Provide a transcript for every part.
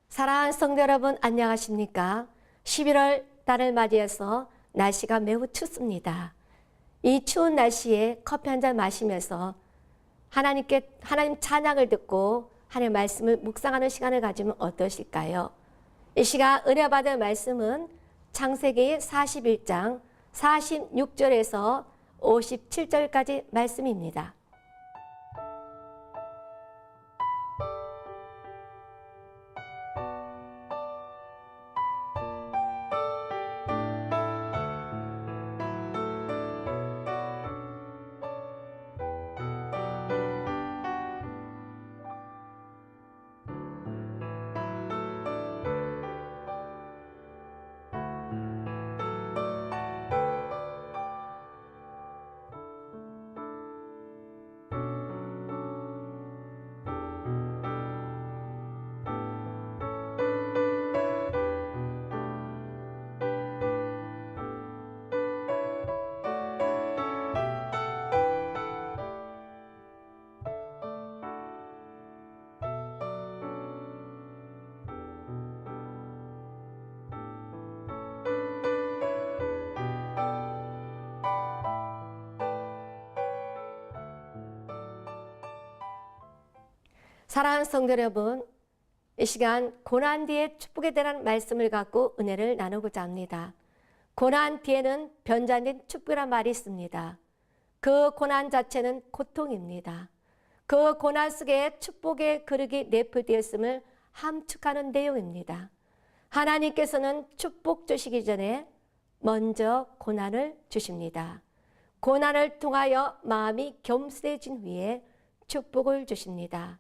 사랑하는 성도 여러분, 안녕하십니까? 11월 달을 맞이해서 날씨가 매우 춥습니다. 이 추운 날씨에 커피 한 잔 마시면서 하나님 찬양을 듣고 하나님의 말씀을 묵상하는 시간을 가지면 어떠실까요? 이 시간 은혜 받을 말씀은 창세기 41장 46절에서 57절까지 말씀입니다. 사랑하는 성도 여러분, 이 시간 고난 뒤에 축복에 대한 말씀을 갖고 은혜를 나누고자 합니다. 고난 뒤에는 변장된 축복이란 말이 있습니다. 그 고난 자체는 고통입니다. 그 고난 속에 축복의 그릇이 내포되었음을 함축하는 내용입니다. 하나님께서는 축복 주시기 전에 먼저 고난을 주십니다. 고난을 통하여 마음이 겸손해진 후에 축복을 주십니다.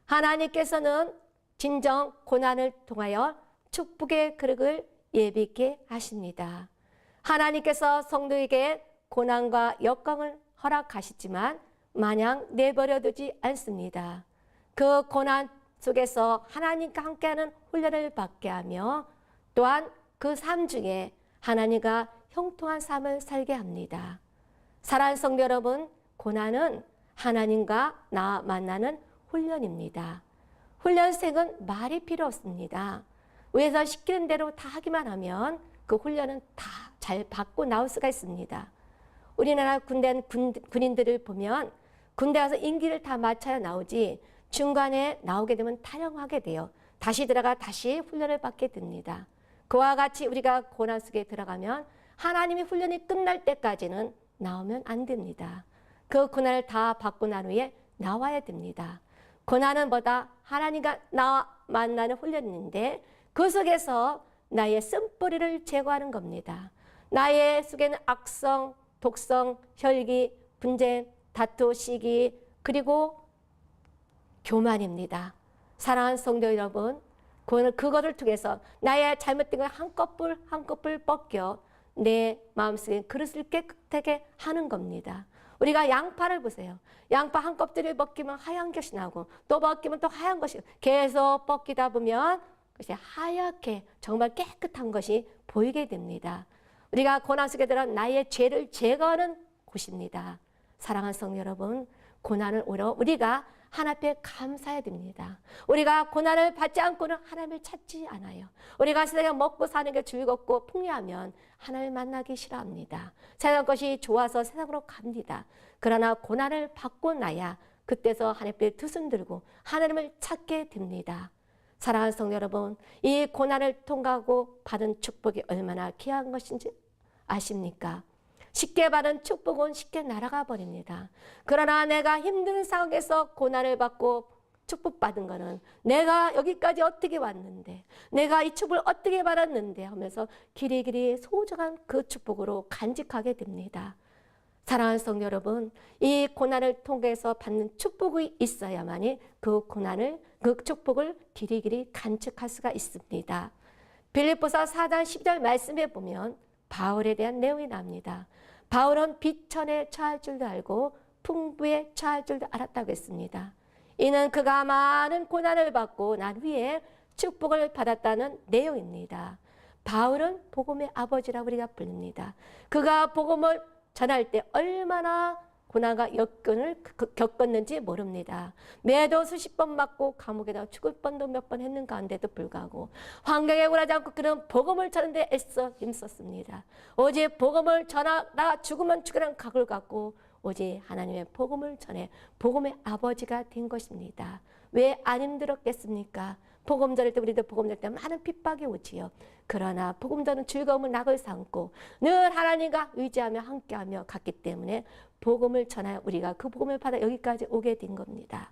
하나님께서는 진정 고난을 통하여 축복의 그릇을 예비케 하십니다. 하나님께서 성도에게 고난과 역경을 허락하시지만 마냥 내버려 두지 않습니다. 그 고난 속에서 하나님과 함께하는 훈련을 받게 하며 또한 그 삶 중에 하나님과 형통한 삶을 살게 합니다. 사랑하는 성도 여러분, 고난은 하나님과 나 만나는 훈련입니다. 훈련생은 말이 필요 없습니다. 위에서 시키는 대로 다 하기만 하면 그 훈련은 다 잘 받고 나올 수가 있습니다. 우리나라 군인들을 보면 군대 가서 임기를 다 마쳐야 나오지 중간에 나오게 되면 탈영하게 돼요. 다시 들어가 다시 훈련을 받게 됩니다. 그와 같이 우리가 고난 속에 들어가면 하나님의 훈련이 끝날 때까지는 나오면 안 됩니다. 그 고난을 다 받고 난 후에 나와야 됩니다. 고난은 뭐다? 하나님과 나와 만나는 훈련인데 그 속에서 나의 쓴뿌리를 제거하는 겁니다. 나의 속에는 악성, 독성, 혈기, 분쟁, 다투, 시기, 그리고 교만입니다. 사랑하는 성도 여러분, 그거를 통해서 나의 잘못된 걸 한꺼풀 벗겨 내 마음속에 그릇을 깨끗하게 하는 겁니다. 우리가 양파를 보세요. 양파 한 껍질을 벗기면 하얀 것이 나고 또 벗기면 또 하얀 것이 계속 벗기다 보면 그것이 하얗게 정말 깨끗한 것이 보이게 됩니다. 우리가 고난 속에 들어 나의 죄를 제거하는 곳입니다. 사랑하는 성도 여러분, 고난을 오히려 우리가 하나님 앞에 감사해야 됩니다. 우리가 고난을 받지 않고는 하나님을 찾지 않아요. 우리가 세상에 먹고 사는 게 즐겁고 풍요하면 하나님을 만나기 싫어합니다. 세상 것이 좋아서 세상으로 갑니다. 그러나 고난을 받고 나야 그때서 하나님 앞에 두 손 들고 하나님을 찾게 됩니다. 사랑하는 성도 여러분, 이 고난을 통과하고 받은 축복이 얼마나 귀한 것인지 아십니까? 쉽게 받은 축복은 쉽게 날아가 버립니다. 그러나 내가 힘든 상황에서 고난을 받고 축복받은 것은 내가 여기까지 어떻게 왔는데, 내가 이 축복을 어떻게 받았는데 하면서 길이길이 소중한 그 축복으로 간직하게 됩니다. 사랑하는 성도 여러분, 이 고난을 통해서 받는 축복이 있어야만이 그 축복을 길이길이 간직할 수가 있습니다. 빌립보서 4장 10절 말씀에 보면 바울에 대한 내용이 나옵니다. 바울은 비천에 처할 줄도 알고 풍부에 처할 줄도 알았다고 했습니다. 이는 그가 많은 고난을 받고 난 후에 축복을 받았다는 내용입니다. 바울은 복음의 아버지라고 우리가 부릅니다. 그가 복음을 전할 때 얼마나 고난과 역경을 겪었는지 모릅니다. 매도 수십 번 맞고 감옥에다 죽을 뻔도 몇 번 했는 가운데도 불구하고 환경에 굴하지 않고 그는 복음을 전하는데 애써 힘썼습니다. 오직 복음을 전하다 죽으면 죽으라는 각을 갖고 오직 하나님의 복음을 전해 복음의 아버지가 된 것입니다. 왜 안 힘들었겠습니까? 복음 전할 때 우리도 복음 전할 때 많은 핍박이 오지요. 그러나 복음 전은 즐거움을 낙을 삼고 늘 하나님과 의지하며 함께하며 갔기 때문에 복음을 전하여 우리가 그 복음을 받아 여기까지 오게 된 겁니다.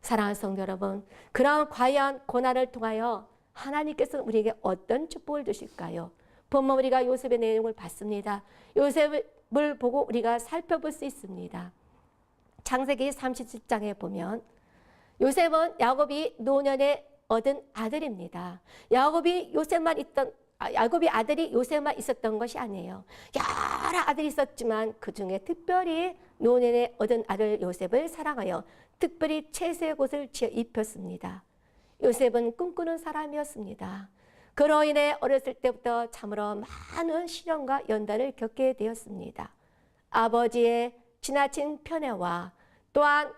사랑하는 성도 여러분, 그런 과연 고난을 통하여 하나님께서 우리에게 어떤 축복을 주실까요? 본문 우리가 요셉의 내용을 봤습니다. 요셉을 보고 우리가 살펴볼 수 있습니다. 창세기 37장에 보면 요셉은 야곱이 노년에 얻은 아들입니다. 야곱이 아들이 요셉만 있었던 것이 아니에요. 여러 아들이 있었지만 그 중에 특별히 노년에 얻은 아들 요셉을 사랑하여 특별히 채색 옷을 지어 입혔습니다. 요셉은 꿈꾸는 사람이었습니다. 그로 인해 어렸을 때부터 참으로 많은 시련과 연단을 겪게 되었습니다. 아버지의 지나친 편애와 또한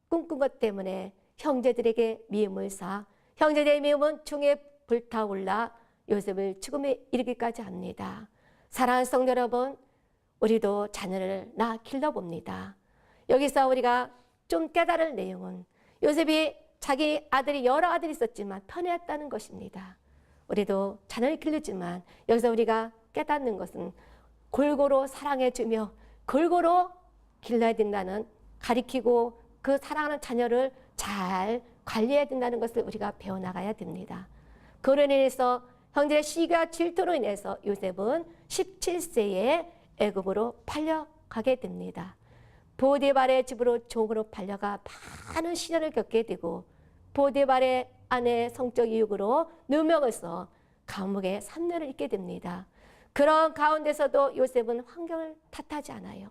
꿈꾼 것 때문에 형제들에게 미움을 사 형제들의 미움은 중에 불타올라 요셉을 죽음에 이르기까지 합니다. 사랑하는 성도 여러분, 우리도 자녀를 길러봅니다. 여기서 우리가 좀 깨달을 내용은 요셉이 자기 아들이 여러 아들이 있었지만 편애했다는 것입니다. 우리도 자녀를 기르지만 여기서 우리가 깨닫는 것은 골고루 사랑해주며 골고루 길러야 된다는 가리키고 그 사랑하는 자녀를 잘 관리해야 된다는 것을 우리가 배워나가야 됩니다. 그로 인해서 형제의 시기와 질투로 인해서 요셉은 17세에 애굽으로 팔려가게 됩니다. 보디발의 집으로 종으로 팔려가 많은 시련을 겪게 되고 보디발의 아내의 성적 유혹으로 누명을 써 감옥에 3년을 있게 됩니다. 그런 가운데서도 요셉은 환경을 탓하지 않아요.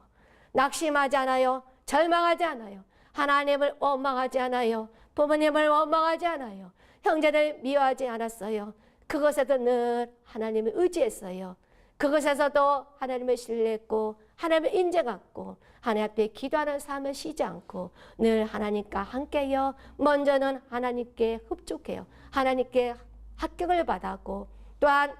낙심하지 않아요. 절망하지 않아요. 하나님을 원망하지 않아요. 부모님을 원망하지 않아요. 형제를 미워하지 않았어요. 그것에도 늘 하나님을 의지했어요. 그것에서도 하나님을 신뢰했고 하나님을 인정했고 하나님 앞에 기도하는 삶을 쉬지 않고 늘 하나님과 함께요. 먼저는 하나님께 흡족해요. 하나님께 합격을 받았고 또한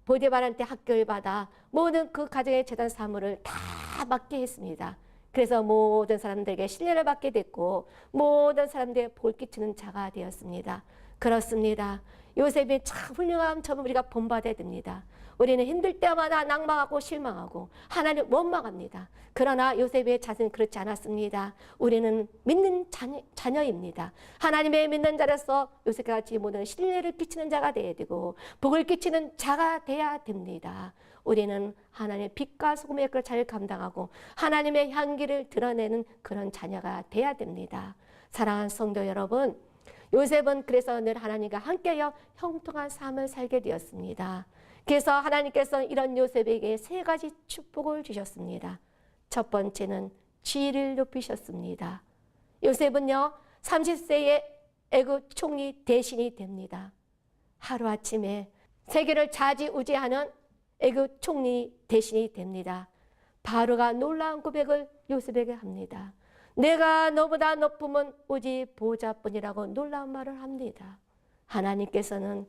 보디발한테 합격을 받아 모든 그 가정의 재단 사무를 다 맡게 했습니다. 그래서 모든 사람들에게 신뢰를 받게 됐고 모든 사람들에게 복을 끼치는 자가 되었습니다. 그렇습니다. 요셉이 참 훌륭한 점을 우리가 본받아야 됩니다. 우리는 힘들 때마다 낭망하고 실망하고 하나님 원망합니다. 그러나 요셉의 자신은 그렇지 않았습니다. 우리는 믿는 자녀입니다. 하나님의 믿는 자로서 요셉같이 모든 신뢰를 끼치는 자가 되어야 되고 복을 끼치는 자가 되어야 됩니다. 우리는 하나님의 빛과 소금의 역할을 잘 감당하고 하나님의 향기를 드러내는 그런 자녀가 되어야 됩니다. 사랑하는 성도 여러분, 요셉은 그래서 늘 하나님과 함께여 형통한 삶을 살게 되었습니다. 그래서 하나님께서 이런 요셉에게 3가지 축복을 주셨습니다. 첫 번째는 지위를 높이셨습니다. 요셉은요 30세에 애굽 총리 대신이 됩니다. 하루아침에 세계를 좌지우지하는 애굽 총리 대신이 됩니다. 바로가 놀라운 고백을 요셉에게 합니다. 내가 너보다 높으면 오직 보호자뿐이라고 놀라운 말을 합니다. 하나님께서는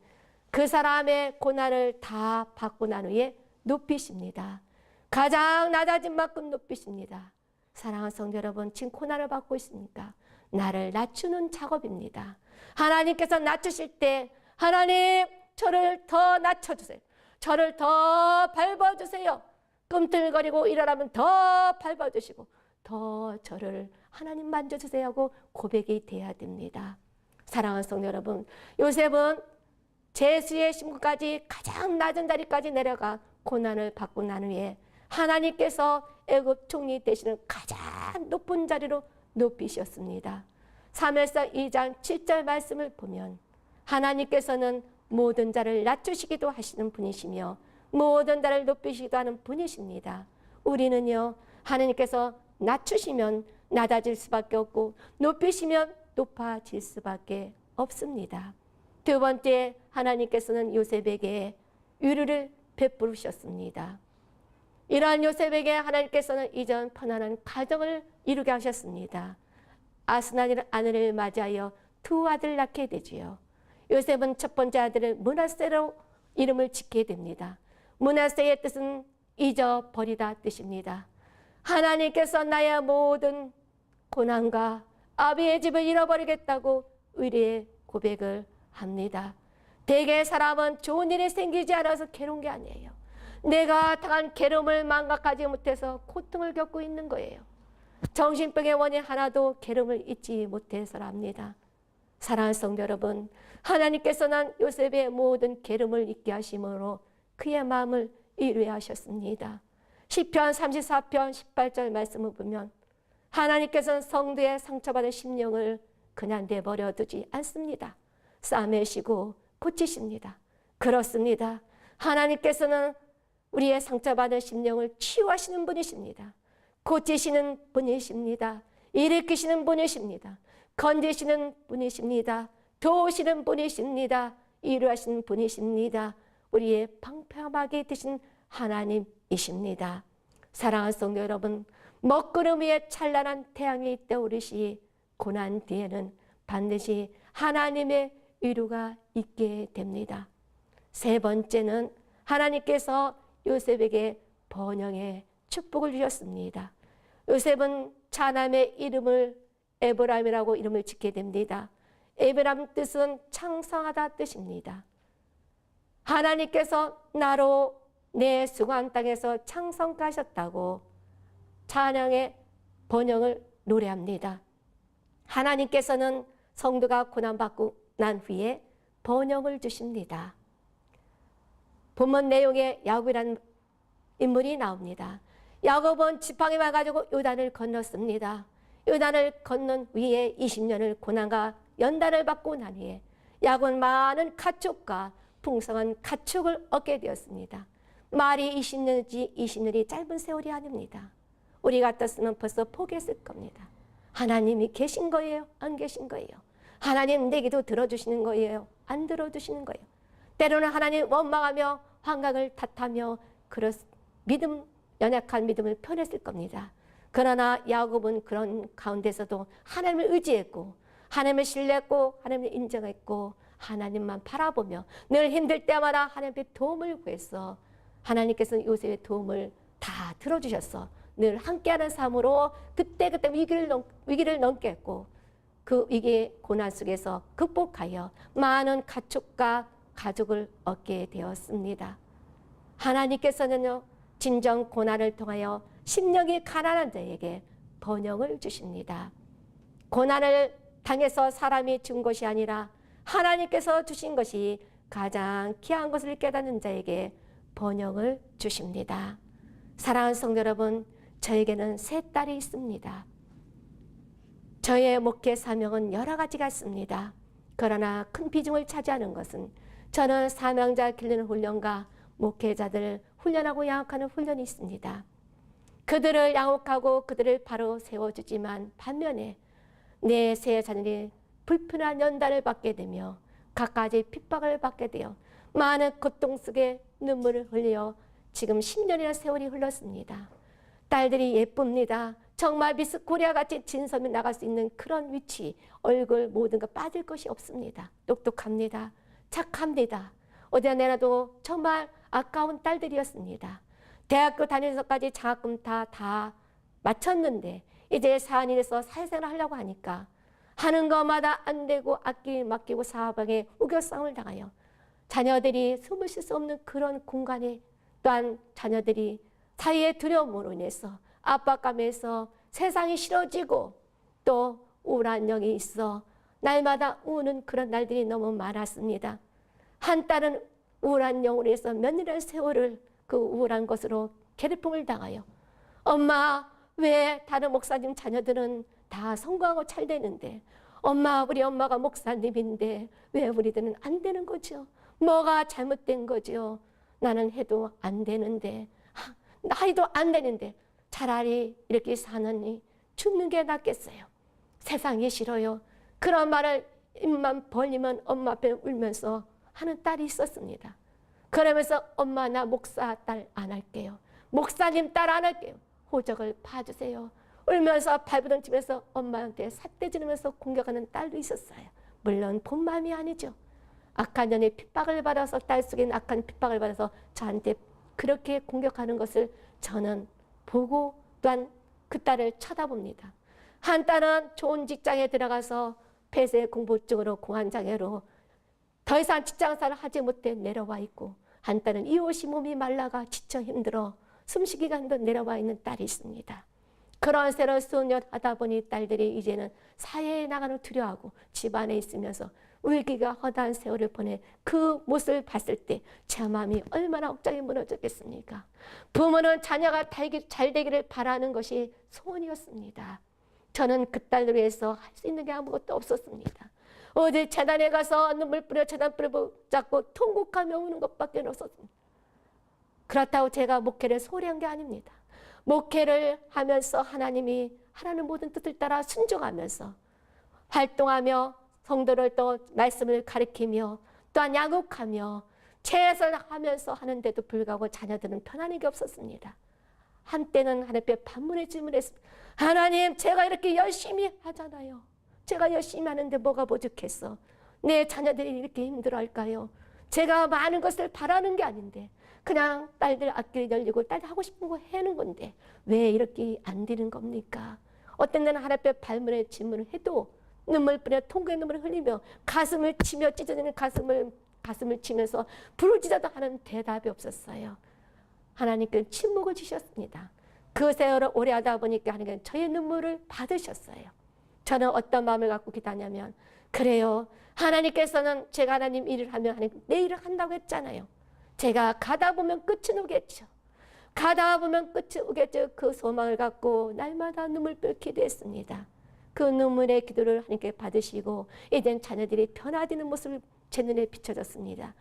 그 사람의 고난을 다 받고 난 후에 높이십니다. 가장 낮아진 만큼 높이십니다. 사랑하는 성도 여러분, 지금 고난을 받고 있습니까? 나를 낮추는 작업입니다. 하나님께서 낮추실 때 하나님 저를 더 낮춰주세요. 저를 더 밟아주세요. 꿈틀거리고 일어나면 더 밟아주시고 더 저를 하나님 만져주세요 하고 고백이 돼야 됩니다. 사랑하는 성도 여러분, 요셉은 제수의 신분까지 가장 낮은 자리까지 내려가 고난을 받고 난 후에 하나님께서 애굽 총리 되시는 가장 높은 자리로 높이셨습니다. 사무엘상 2장 7절 말씀을 보면 하나님께서는 모든 자를 낮추시기도 하시는 분이시며 모든 자를 높이시기도 하는 분이십니다. 우리는요 하나님께서 낮추시면 낮아질 수밖에 없고 높이시면 높아질 수밖에 없습니다. 두 번째, 하나님께서는 요셉에게 위로를 베푸셨습니다. 이러한 요셉에게 하나님께서는 이전 편안한 가정을 이루게 하셨습니다. 아스나엘 아내를 맞이하여 두 아들을 낳게 되지요. 요셉은 첫 번째 아들을 므낫세로 이름을 짓게 됩니다. 므낫세의 뜻은 잊어버리다 뜻입니다. 하나님께서 나의 모든 고난과 아비의 집을 잃어버리겠다고 의리의 고백을 합니다. 대개 사람은 좋은 일이 생기지 않아서 괴로운 게 아니에요. 내가 당한 괴로움을 망각하지 못해서 고통을 겪고 있는 거예요. 정신병의 원인 하나도 괴로움을 잊지 못해서랍니다. 사랑하는 성도 여러분, 하나님께서는 요셉의 모든 괴로움을 잊게 하심으로 그의 마음을 위로하셨습니다. 시편 34편 18절 말씀을 보면 하나님께서는 성도의 상처받은 심령을 그냥 내버려 두지 않습니다. 싸매시고 고치십니다. 그렇습니다. 하나님께서는 우리의 상처받은 심령을 치유하시는 분이십니다. 고치시는 분이십니다. 일으키시는 분이십니다. 건지시는 분이십니다. 도우시는 분이십니다. 이루하시는 분이십니다. 우리의 방패막이 되신 하나님이십니다. 사랑하는 성도 여러분, 먹구름 위에 찬란한 태양이 떠오르시 고난 뒤에는 반드시 하나님의 위로가 있게 됩니다. 세 번째는 하나님께서 요셉에게 번영의 축복을 주셨습니다. 요셉은 차남의 이름을 에브라임이라고 이름을 짓게 됩니다. 에브라임 뜻은 창성하다 뜻입니다. 하나님께서 나로 내 수고한 땅에서 창성케 하셨다고 찬양의 번영을 노래합니다. 하나님께서는 성도가 고난받고 난 후에 번영을 주십니다. 본문 내용에 야곱이라는 인물이 나옵니다. 야곱은 지팡이 와가지고 요단을 건넜습니다. 요단을 건넌 후에 20년을 고난과 연단을 받고 난 후에 야곱은 많은 가축과 풍성한 가축을 얻게 되었습니다. 말이 20년이지 20년이 짧은 세월이 아닙니다. 우리 같았으면 벌써 포기했을 겁니다. 하나님이 계신 거예요? 안 계신 거예요? 하나님 내 기도 들어주시는 거예요? 안 들어주시는 거예요? 때로는 하나님 원망하며 환각을 탓하며 믿음, 연약한 믿음을 표현했을 겁니다. 그러나 야곱은 그런 가운데서도 하나님을 의지했고 하나님을 신뢰했고 하나님을 인정했고 하나님만 바라보며 늘 힘들 때마다 하나님의 도움을 구했어. 하나님께서는 요셉의 도움을 다 들어주셨어. 늘 함께하는 삶으로 그때 위기를 넘겼고 그 위기의 고난 속에서 극복하여 많은 가축과 가족을 얻게 되었습니다. 하나님께서는요, 진정 고난을 통하여 심령이 가난한 자에게 번영을 주십니다. 고난을 당해서 사람이 준 것이 아니라 하나님께서 주신 것이 가장 귀한 것을 깨닫는 자에게 번영을 주십니다. 사랑하는 성도 여러분, 저에게는 세 딸이 있습니다. 저의 목회 사명은 여러 가지가 있습니다. 그러나 큰 비중을 차지하는 것은 저는 사명자 기르는 훈련과 목회자들을 훈련하고 양육하는 훈련이 있습니다. 그들을 양육하고 그들을 바로 세워주지만 반면에 내 세 자녀이 불편한 연단을 받게 되며 갖가지 핍박을 받게 되어 많은 고통 속에 눈물을 흘려 지금 10년이나 세월이 흘렀습니다. 딸들이 예쁩니다. 정말 미스 코리아같이 진섬이 나갈 수 있는 그런 위치, 얼굴 모든 거 빠질 것이 없습니다. 똑똑합니다. 착합니다. 어디나 내놔도 정말 아까운 딸들이었습니다. 대학교 다니면서까지 장학금 다 마쳤는데 이제 사안이 돼서 사회생활 하려고 하니까 하는 것마다 안 되고 악기 맡기고 사방에 우겨싸움을 당하여 자녀들이 숨을 쉴 수 없는 그런 공간에 또한 자녀들이 사회의 두려움으로 인해서 압박감에서 세상이 싫어지고 또 우울한 영이 있어 날마다 우는 그런 날들이 너무 많았습니다. 한 딸은 우울한 영으로 해서 몇 년의 세월을 그 우울한 것으로 괴롭힘을 당하여 엄마 왜 다른 목사님 자녀들은 다 성공하고 잘 되는데 엄마 우리 엄마가 목사님인데 왜 우리들은 안 되는 거죠? 뭐가 잘못된 거죠? 나는 해도 안 되는데 나이도 안 되는데 차라리 이렇게 사느니 죽는 게 낫겠어요. 세상이 싫어요. 그런 말을 입만 벌리면 엄마 앞에 울면서 하는 딸이 있었습니다. 그러면서 엄마 나 목사 딸 안 할게요. 목사님 딸 안 할게요. 호적을 봐주세요. 울면서 발부둥치면서 엄마한테 삿대지르면서 공격하는 딸도 있었어요. 물론 본 마음이 아니죠. 악한 년의 핍박을 받아서, 딸 속에 악한 핍박을 받아서 저한테 그렇게 공격하는 것을 저는 보고 또한 그 딸을 쳐다봅니다. 한 딸은 좋은 직장에 들어가서 폐쇄 공포증으로 공황장애로 더 이상 직장생활을 하지 못해 내려와 있고, 한 딸은 이옷이 몸이 말라가 지쳐 힘들어 숨쉬기가 힘들어 내려와 있는 딸이 있습니다. 그런 새로운 수년 하다 보니 딸들이 이제는 사회에 나가는 두려워하고 집안에 있으면서 울기가 허다한 세월을 보내 그 모습을 봤을 때 제 마음이 얼마나 억장이 무너졌겠습니까? 부모는 자녀가 잘 되기를 바라는 것이 소원이었습니다. 저는 그 딸을 위해서 할 수 있는 게 아무것도 없었습니다. 어디 재단에 가서 눈물 뿌려 재단불을 붙잡고 통곡하며 우는 것밖에 없었습니다. 그렇다고 제가 목회를 소홀히 한 게 아닙니다. 목회를 하면서 하나님이 하라는 모든 뜻을 따라 순종하면서 활동하며 성도를 또 말씀을 가르치며 또한 양육하며 최선을 하면서 하는데도 불구하고 자녀들은 편안한 게 없었습니다. 한때는 하나님께 반문의 질문을 했습니다. 하나님, 제가 이렇게 열심히 하잖아요. 제가 열심히 하는데 뭐가 부족했어? 내 자녀들이 이렇게 힘들어할까요? 제가 많은 것을 바라는 게 아닌데 그냥 딸들 악기를 열리고 딸들 하고 싶은 거 하는 건데 왜 이렇게 안 되는 겁니까? 어떤 때는 하나님 앞에 발문의 질문을 해도 눈물 뿌려 통곡의 눈물을 흘리며 가슴을 치며 찢어지는 가슴을 치면서 부르짖어도 하는 대답이 없었어요. 하나님께는 침묵을 주셨습니다. 그 세월을 오래 하다 보니까 하나님께는 저의 눈물을 받으셨어요. 저는 어떤 마음을 갖고 기도하냐면, 그래요, 하나님께서는 제가 하나님 일을 하면 하나님 내 일을 한다고 했잖아요. 제가 가다 보면 끝은 오겠죠. 가다 보면 끝이 오겠죠. 그 소망을 갖고 날마다 눈물 흘려 기도했습니다. 그 눈물의 기도를 하나님께 받으시고 이젠 자녀들이 변화되는 모습을 제 눈에 비춰졌습니다.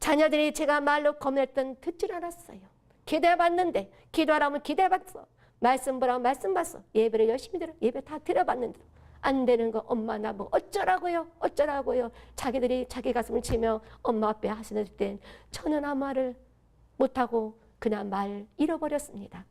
자녀들이 제가 말로 겁냈던 듣질 않았어요. 기대해봤는데, 기도하라면 기대해봤어. 말씀 보라면 말씀 봤어. 예배를 열심히 들어. 예배 다 들어봤는데 안 되는 거 엄마 나보고 어쩌라고요? 어쩌라고요? 자기들이 자기 가슴을 치며 엄마 앞에 하시는 때 저는 아무 말을 못하고 그냥 말 잃어버렸습니다.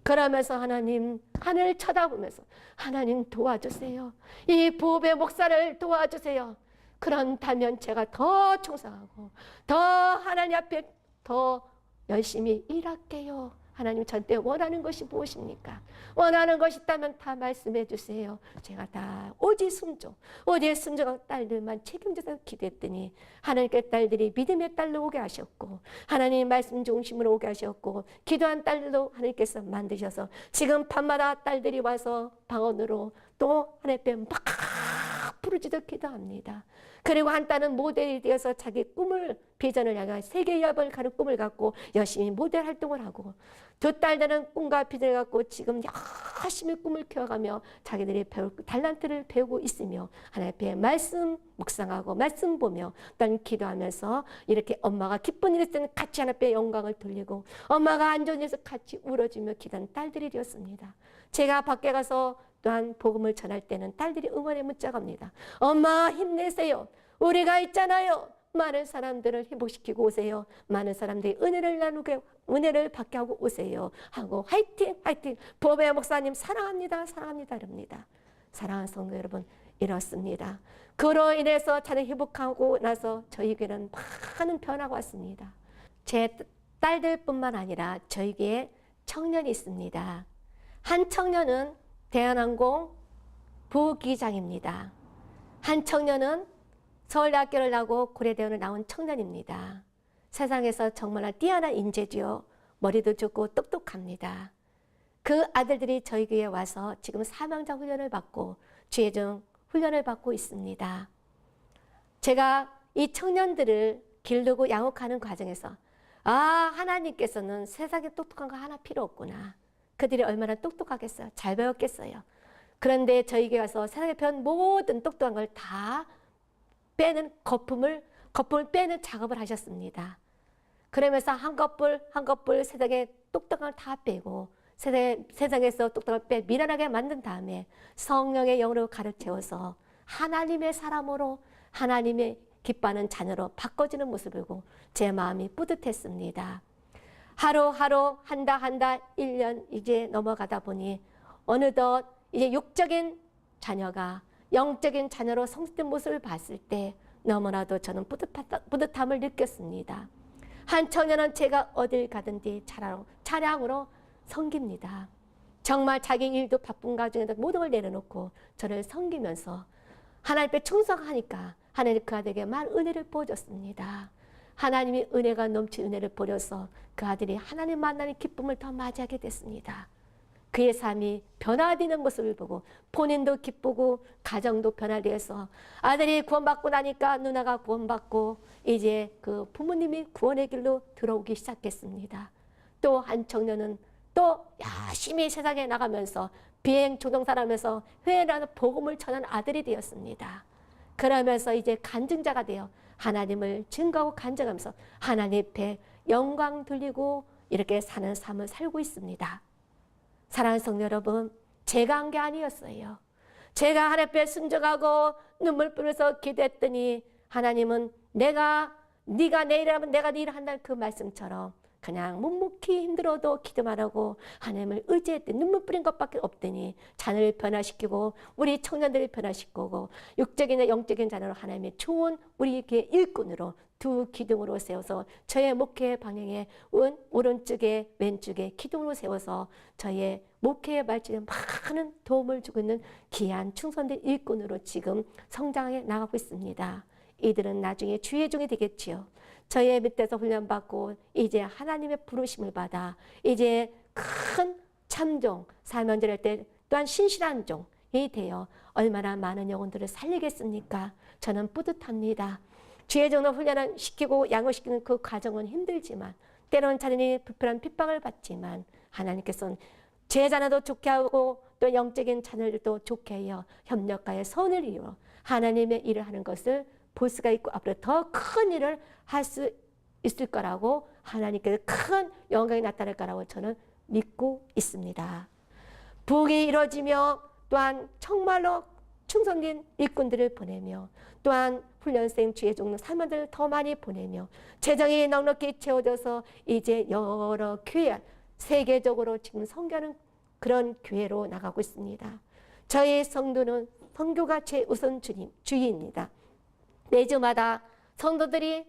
그러면서 하나님 하늘을 쳐다보면서 하나님 도와주세요. 이 부부의 목사를 도와주세요. 그런다면 제가 더 충성하고 더 하나님 앞에 더 열심히 일할게요. 하나님 저한테 원하는 것이 무엇입니까? 원하는 것이 있다면 다 말씀해 주세요. 제가 다 오직 순종하고 딸들만 책임져서 기도했더니 하나님께 딸들이 믿음의 딸로 오게 하셨고 하나님 말씀 중심으로 오게 하셨고 기도한 딸들도 하나님께서 만드셔서 지금 밤마다 딸들이 와서 방언으로 또 하나님께 막 부르짖어 기도합니다. 그리고 한 딸은 모델이 되어서 자기 꿈을 비전을 향해 세계여행을 가는 꿈을 갖고 열심히 모델 활동을 하고 두 딸들은 꿈과 비전을 갖고 지금 열심히 꿈을 키워가며 자기들이 배울 달란트를 배우고 있으며 하나님 앞에 말씀 묵상하고 말씀 보며 또한 기도하면서 이렇게 엄마가 기쁜 일이 있을 때는 같이 하나님 앞에 영광을 돌리고 엄마가 안 좋은 일에서 같이 울어주며 기도하는 딸들이 되었습니다. 제가 밖에 가서 또한 복음을 전할 때는 딸들이 응원의 문자가 옵니다. 엄마 힘내세요. 우리가 있잖아요. 많은 사람들을 회복시키고 오세요. 많은 사람들이 은혜를 받게 하고 오세요. 하고 화이팅 화이팅. 보배 목사님 사랑합니다. 사랑합니다. 이럽니다. 사랑하는 성도 여러분, 이렇습니다. 그로 인해서 자녀 회복하고 나서 저희 교회는 많은 변화가 왔습니다. 제 딸들뿐만 아니라 저희 교회에 청년이 있습니다. 한 청년은 대한항공 부기장입니다. 한 청년은 서울대학교를 나오고 고려대원을 나온 청년입니다. 세상에서 정말 뛰어난 인재죠. 머리도 좋고 똑똑합니다. 그 아들들이 저희 교회에 와서 지금 사명자 훈련을 받고 주예종 훈련을 받고 있습니다. 제가 이 청년들을 기르고 양육하는 과정에서 하나님께서는 세상에 똑똑한 거 하나 필요 없구나. 그들이 얼마나 똑똑하겠어요. 잘 배웠겠어요. 그런데 저희 교회 와서 세상에 배운 모든 똑똑한 걸 다 빼는 거품을 빼는 작업을 하셨습니다. 그러면서 한 거뿔 세상에 똑똑한 걸 다 빼고 세상에서 똑똑한 걸 미련하게 만든 다음에 성령의 영으로 가르쳐서 하나님의 사람으로 하나님의 기뻐하는 자녀로 바꿔지는 모습이고 제 마음이 뿌듯했습니다. 하루하루 한다 1년 이제 넘어가다 보니 어느덧 이제 육적인 자녀가 영적인 자녀로 성숙된 모습을 봤을 때 너무나도 저는 뿌듯함을 느꼈습니다. 한 청년은 제가 어딜 가든지 차량으로 섬깁니다. 정말 자기 일도 바쁜 가정에도 모든 걸 내려놓고 저를 섬기면서 하나님 앞에 충성하니까 하나님 그 아들에게 많은 은혜를 부어줬습니다. 하나님이 은혜가 넘친 은혜를 부어서 그 아들이 하나님 만나는 기쁨을 더 맞이하게 됐습니다. 그의 삶이 변화되는 모습을 보고 본인도 기쁘고 가정도 변화되어서 아들이 구원받고 나니까 누나가 구원받고 이제 그 부모님이 구원의 길로 들어오기 시작했습니다. 또 한 청년은 또 열심히 세상에 나가면서 비행 조종사라면서 회라는 복음을 전하는 아들이 되었습니다. 그러면서 이제 간증자가 되어 하나님을 증거하고 간증하면서 하나님 앞에 영광 돌리고 이렇게 사는 삶을 살고 있습니다. 사랑하는 성도 여러분, 제가 한 게 아니었어요. 제가 하나님 앞에 순종하고 눈물 뿌려서 기도했더니 하나님은 네가 내 일을 하면 내가 네 일을 한다는 그 말씀처럼 그냥 묵묵히 힘들어도 기도만 하고 하나님을 의지했더니 눈물 뿌린 것밖에 없더니 자녀를 변화시키고 우리 청년들을 변화시키고 육적인 영적인 자녀로 하나님의 좋은 우리 교회 일꾼으로 두 기둥으로 세워서 저의 목회 방향에 오른쪽에 왼쪽에 기둥으로 세워서 저의 목회의 발전에 많은 도움을 주고 있는 귀한 충성된 일꾼으로 지금 성장해 나가고 있습니다. 이들은 나중에 주의 종이 되겠지요. 저의 밑에서 훈련받고 이제 하나님의 부르심을 받아 이제 큰 참종, 사명제를 할 때 또한 신실한 종이 되어 얼마나 많은 영혼들을 살리겠습니까? 저는 뿌듯합니다. 주의 종으로 훈련을 시키고 양육시키는 그 과정은 힘들지만 때로는 자신이 불편한 핍박을 받지만 하나님께서는 제 자녀도 좋게 하고 또 영적인 자녀들도 좋게 하여 협력하여 선을 이루어 하나님의 일을 하는 것을 볼 수가 있고 앞으로 더 큰 일을 할 수 있을 거라고 하나님께서 큰 영광이 나타날 거라고 저는 믿고 있습니다. 부흥이 이루어지며 또한 정말로 충성된 일꾼들을 보내며 또한 훈련생 주의 종로 사명들을 더 많이 보내며 재정이 넉넉히 채워져서 이제 여러 교회 세계적으로 지금 선교하는 그런 교회로 나가고 있습니다. 저희 성도는 선교가 최우선 주의입니다. 매주마다 성도들이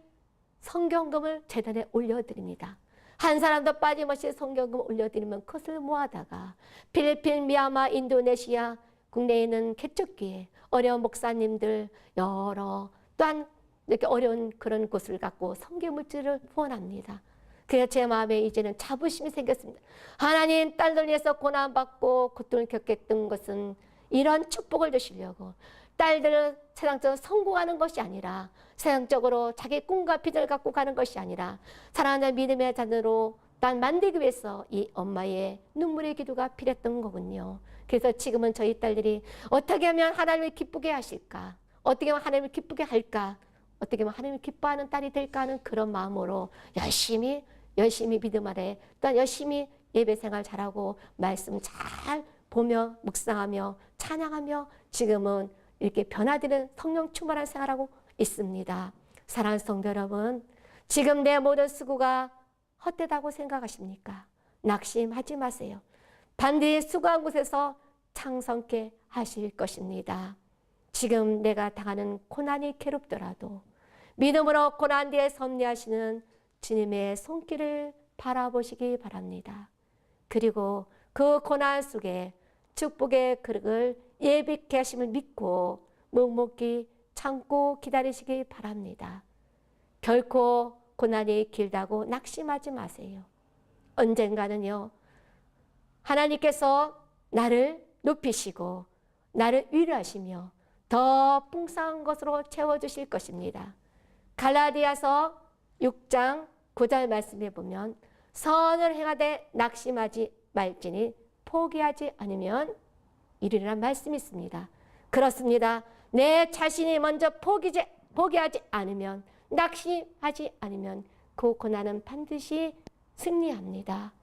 성경금을 재단에 올려드립니다. 한 사람도 빠짐없이 성경금을 올려드리면 그것을 모아다가 필리핀, 미얀마, 인도네시아 국내에 있는 개척교회 어려운 목사님들 여러 또한 이렇게 어려운 그런 곳을 갖고 성경물질을 후원합니다. 그래서 제 마음에 이제는 자부심이 생겼습니다. 하나님 딸들 위해서 고난받고 고통을 겪었던 것은 이런 축복을 주시려고 딸들은 세상적으로 성공하는 것이 아니라 세상적으로 자기 꿈과 비전을 갖고 가는 것이 아니라 사랑하는 믿음의 자녀로 난 만들기 위해서 이 엄마의 눈물의 기도가 필요했던 거군요. 그래서 지금은 저희 딸들이 어떻게 하면 하나님을 기쁘게 하실까? 어떻게 하면 하나님을 기쁘게 할까? 어떻게 하면 하나님을 기뻐하는 딸이 될까 하는 그런 마음으로 열심히 믿음 아래 또한 열심히 예배 생활 잘하고 말씀 잘 보며 묵상하며 찬양하며 지금은 이렇게 변화되는 성령 충만한 생활하고 있습니다. 사랑하는 성도 여러분, 지금 내 모든 수고가 헛되다고 생각하십니까? 낙심하지 마세요. 반드시 수고한 곳에서 창성케 하실 것입니다. 지금 내가 당하는 고난이 괴롭더라도 믿음으로 고난 뒤에 섭리하시는 주님의 손길을 바라보시기 바랍니다. 그리고 그 고난 속에 축복의 그릇을 예비케 하심을 믿고 묵묵히 참고 기다리시기 바랍니다. 결코 고난이 길다고 낙심하지 마세요. 언젠가는요, 하나님께서 나를 높이시고 나를 위로하시며 더 풍성한 것으로 채워주실 것입니다. 갈라디아서 6장 9절 말씀에 보면 선을 행하되 낙심하지 말지니 포기하지 않으면 이르리란 말씀이 있습니다. 그렇습니다. 내 자신이 먼저 포기하지 않으면 낙심하지 않으면 그 고난은 반드시 승리합니다.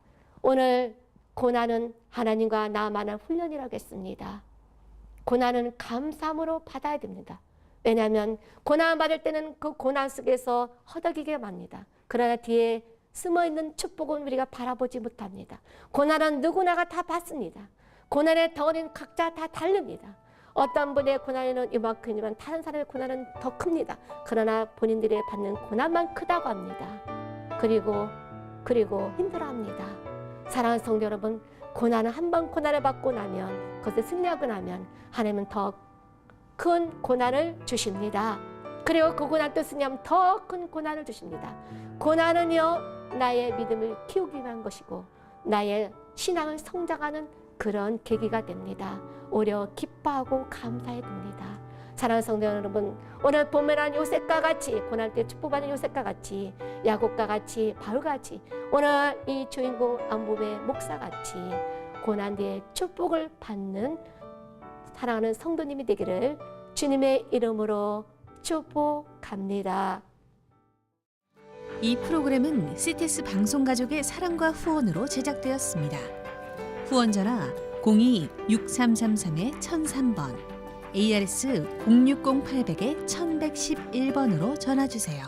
오늘 고난은 하나님과 나만의 훈련이라고 했습니다. 고난은 감사함으로 받아야 됩니다. 왜냐하면 고난 받을 때는 그 고난 속에서 허덕이게 맙니다. 그러나 뒤에 숨어있는 축복은 우리가 바라보지 못합니다. 고난은 누구나가 다 받습니다. 고난의 덩어리는 각자 다 다릅니다. 어떤 분의 고난은 이만큼이지만 다른 사람의 고난은 더 큽니다. 그러나 본인들이 받는 고난만 크다고 합니다. 그리고 힘들어합니다. 사랑하는 성도 여러분, 고난은 한 번 고난을 받고 나면, 그것을 승리하고 나면 하나님은 더 큰 고난을 주십니다. 그리고 그 고난 또 승리하면 더 큰 고난을 주십니다. 고난은요, 나의 믿음을 키우기 위한 것이고 나의 신앙을 성장하는 그런 계기가 됩니다. 오히려 기뻐하고 감사해야 됩니다. 사랑하는 성도 여러분, 오늘 본문한 요셉과 같이, 고난 때 축복받는 요셉과 같이, 야곱과 같이, 바울과 같이, 오늘 이 주인공 안보배 목사같이 고난 뒤에 축복을 받는 사랑하는 성도님이 되기를 주님의 이름으로 축복합니다. 이 프로그램은 CTS 방송가족의 사랑과 후원으로 제작되었습니다. 후원 전화 02-6333-1003번, ARS 060-800-1111번으로 전화 주세요.